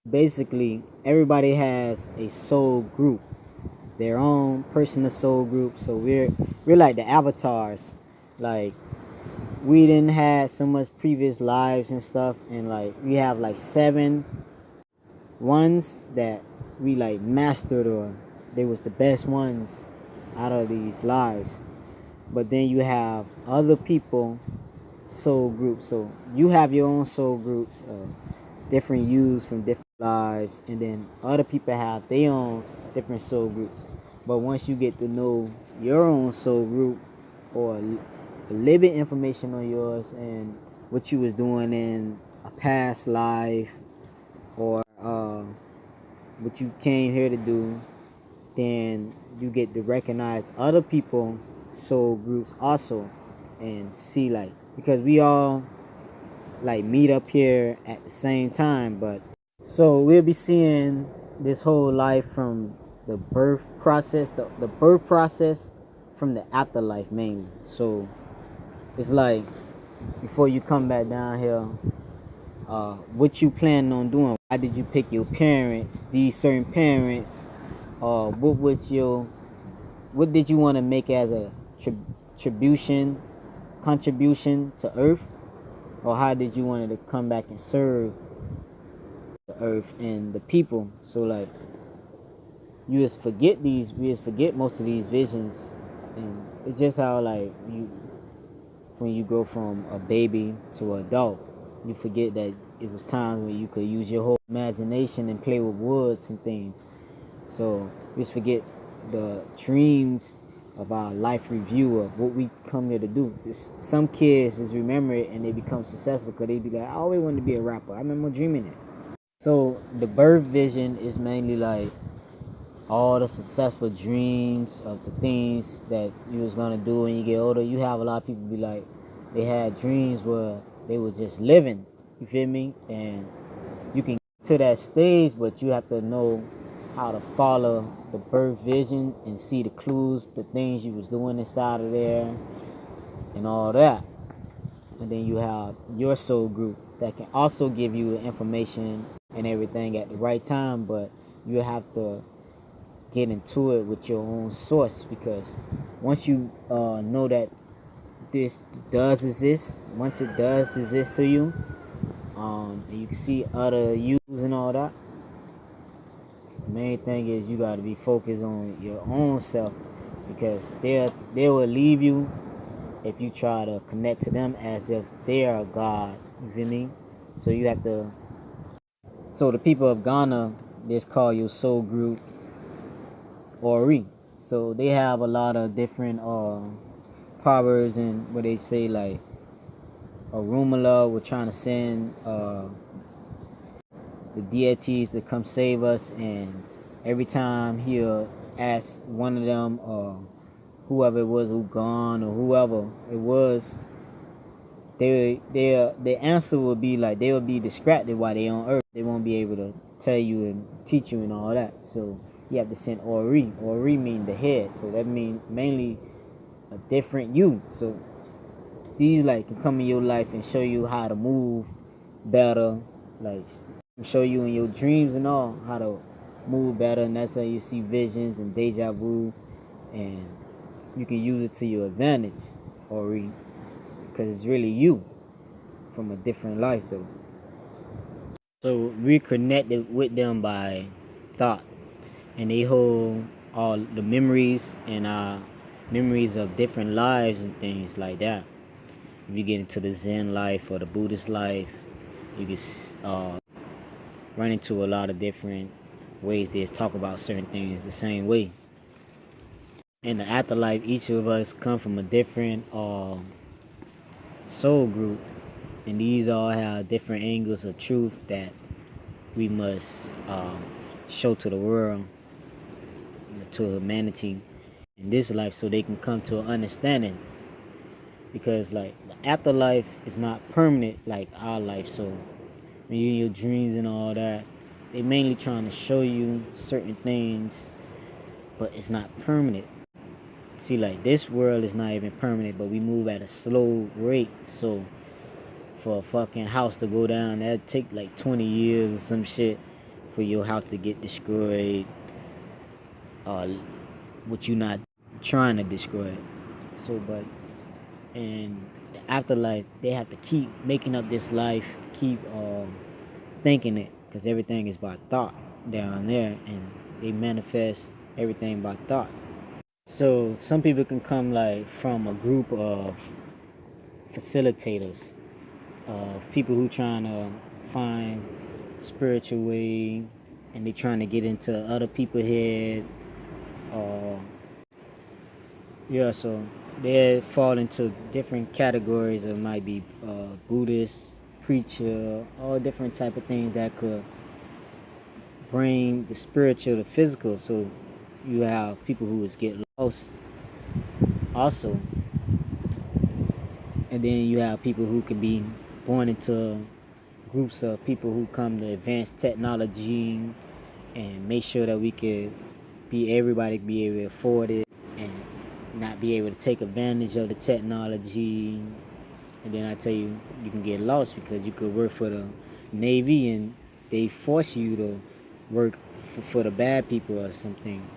Basically, everybody has a soul group, their own personal soul group. So we're like the avatars. Like we didn't have so much previous lives and stuff, and like we have like seven ones that we like mastered, or they was the best ones out of these lives. But then you have other people soul groups. So you have your own soul groups, different yous from different lives, and then other people have their own different soul groups. But once you get to know your own soul group, or a little bit information on yours and what you was doing in a past life, or what you came here to do, then you get to recognize other people soul groups also, and see, like, because we all like meet up here at the same time. But so we'll be seeing this whole life from the birth process, the birth process, from the afterlife mainly. So it's like, before you come back down here, what you planning on doing? Why did you pick your parents, these certain parents? What did you want to make as a tribution, contribution to Earth? Or how did you want to come back and serve the Earth and the people? So like, we just forget most of these visions, and it's just how, like, when you go from a baby to an adult, you forget that it was times when you could use your whole imagination and play with woods and things. So we just forget the dreams of our life review of what we come here to do. Some kids just remember it and they become successful because they be like, I always wanted to be a rapper. I remember dreaming it. So the birth vision is mainly like all the successful dreams of the things that you was gonna do when you get older. You have a lot of people be like, they had dreams where they were just living. You feel me? And you can get to that stage, but you have to know how to follow the birth vision and see the clues, the things you was doing inside of there, and all that. And then you have your soul group that can also give you information and everything at the right time, but you have to get into it with your own source, because once you know that this does exist, once it does exist to you, and you can see other use and all that, the main thing is you got to be focused on your own self, because they will leave you if you try to connect to them as if they are God. You feel me? So you have to. So the people of Ghana, they call your soul groups Ori. So they have a lot of different proverbs, and what they say, like Arumala, we're trying to send the deities to come save us, and every time he'll ask one of them, whoever it was, who gone or whoever it was, their answer would be like, they will be distracted while they on Earth. They won't be able to tell you and teach you and all that. So you have to send Ori. Ori mean the head, so that means mainly a different you. So these like can come in your life and show you how to move better, like show you in your dreams and all how to move better, and that's how you see visions and deja vu, and you can use it to your advantage, Ori, because it's really you from a different life though. So we're connected with them by thought, and they hold all the memories and memories of different lives and things like that. If you get into the Zen life or the Buddhist life, you can run into a lot of different ways they talk about certain things the same way. In the afterlife, each of us come from a different soul group, and these all have different angles of truth that we must show to the world, to humanity in this life, so they can come to an understanding. Because like the afterlife is not permanent like our life. So when you're in your dreams and all that, they mainly trying to show you certain things, but it's not permanent. See, like, this world is not even permanent, but we move at a slow rate. So for a fucking house to go down, that'd take like 20 years or some shit. for your house to get destroyed, what you not trying to destroy. So, but in the afterlife, they have to keep making up this life, keep thinking it, because everything is by thought down there, and they manifest everything by thought. So some people can come like from a group of facilitators, people who trying to find spiritual way, and they trying to get into other people's head. Yeah, so they fall into different categories. It might be Buddhist, preacher, all different type of things that could bring the spiritual to physical. So you have people who is get lost also, and then you have people who can be born into groups of people who come to advance technology and make sure that we could everybody be able to afford it and not be able to take advantage of the technology. And then I tell you, you can get lost because you could work for the Navy and they force you to work for the bad people or something.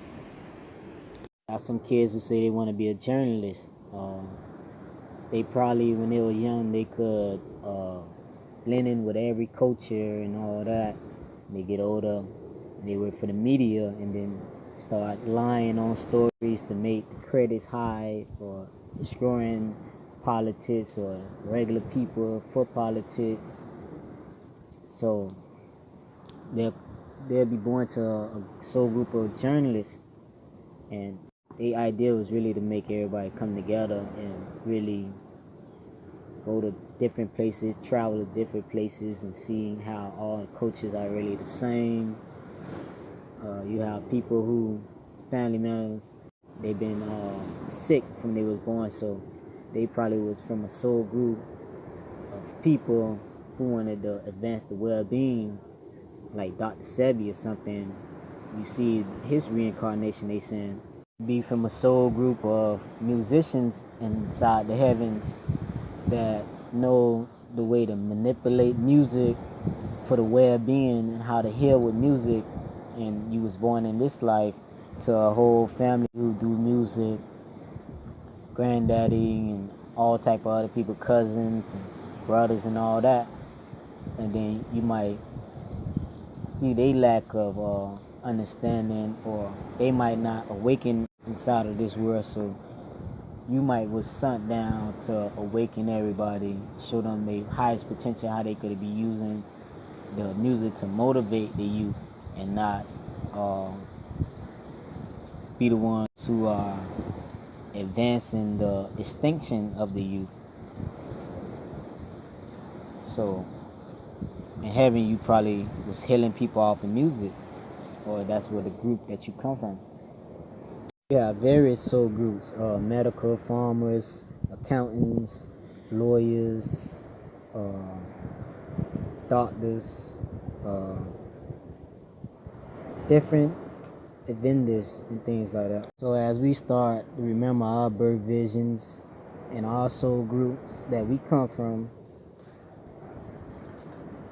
Got some kids who say they want to be a journalist. They probably, when they were young, they could blend in with every culture and all that. They get older, they work for the media, and then start lying on stories to make the credits high, or destroying politics or regular people for politics. So they'll be born to a soul group of journalists, and the idea was really to make everybody come together and really go to different places, travel to different places, and seeing how all cultures are really the same. You have people who, family members, they've been sick from they was born, so they probably was from a soul group of people who wanted to advance the well-being, like Dr. Sebi or something. You see his reincarnation, they saying, be from a soul group of musicians inside the heavens that know the way to manipulate music for the well-being and how to heal with music. And you was born in this life to a whole family who do music, granddaddy and all type of other people, cousins and brothers and all that. And then you might see they lack of understanding, or they might not awaken inside of this world. So you might was sent down to awaken everybody, show them their highest potential, how they could be using the music to motivate the youth, and not be the ones who are advancing the extinction of the youth. So in heaven, you probably was healing people off of music, or that's where the group that you come from. You have various soul groups: medical, farmers, accountants, lawyers, doctors, different vendors and things like that. So as we start to remember our birth visions and our soul groups that we come from,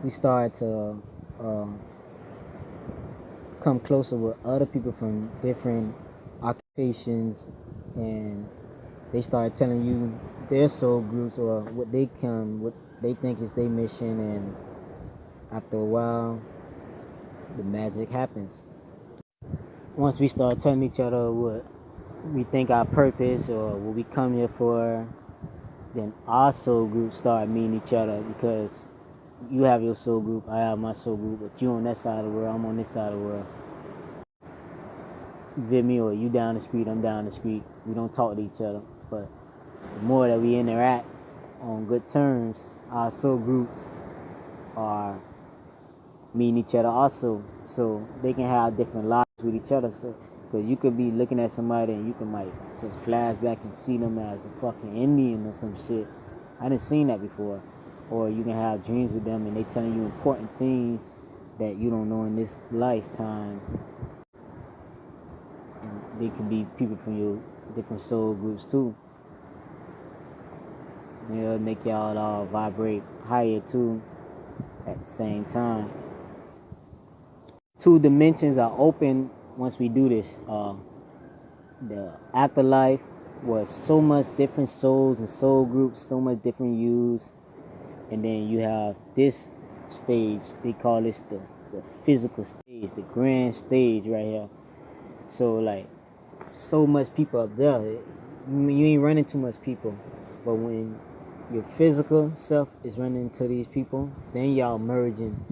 we start to come closer with other people from different occupations, and they start telling you their soul groups or what they think is their mission, and after a while the magic happens. Once we start telling each other what we think our purpose or what we come here for, then our soul groups start meeting each other, because you have your soul group, I have my soul group, but you on that side of the world, I'm on this side of the world. You feel me? Or you down the street, I'm down the street. We don't talk to each other, but the more that we interact on good terms, our soul groups are meeting each other also, so they can have different lives with each other. So, because you could be looking at somebody and you can might just flash back and see them as a fucking Indian or some shit. I didn't seen that before. Or you can have dreams with them and they telling you important things that you don't know in this lifetime. And they could be people from your different soul groups too. It'll make y'all all vibrate higher too at the same time. two dimensions are open once we do this. The afterlife was so much different souls and soul groups, so much different yous, and then you have this stage. They call this the physical stage, the grand stage right here. So like, so much people up there. You ain't running too much people, but when your physical self is running into these people, then y'all merging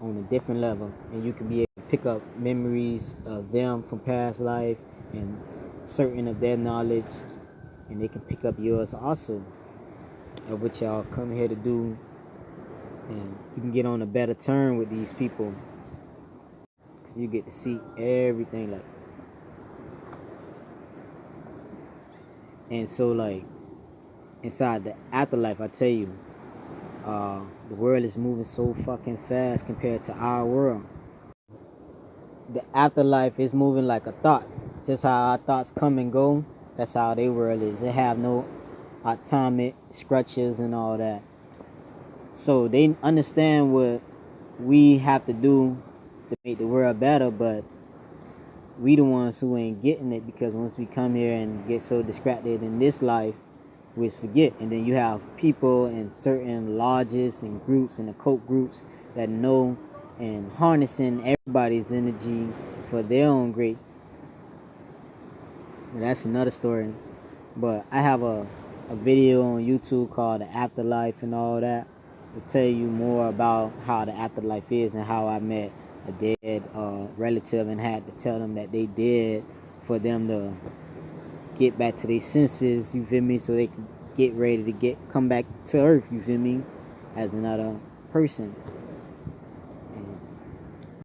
on a different level, and you can be able to pick up memories of them from past life and certain of their knowledge, and they can pick up yours also of what y'all come here to do, and you can get on a better term with these people because you get to see everything. Like, and so like inside the afterlife, I tell you, the world is moving so fucking fast compared to our world. The afterlife is moving like a thought. Just how our thoughts come and go, that's how their world is. They have no atomic structures and all that. So they understand what we have to do to make the world better, but we the ones who ain't getting it, because once we come here and get so distracted in this life, we forget. And then you have people in certain lodges and groups and occult groups that know and harnessing everybody's energy for their own great. And that's another story. But I have a video on YouTube called The Afterlife and all that to tell you more about how the afterlife is and how I met a dead relative and had to tell them that they dead for them to get back to their senses, you feel me, so they can get ready to come back to earth, you feel me, as another person.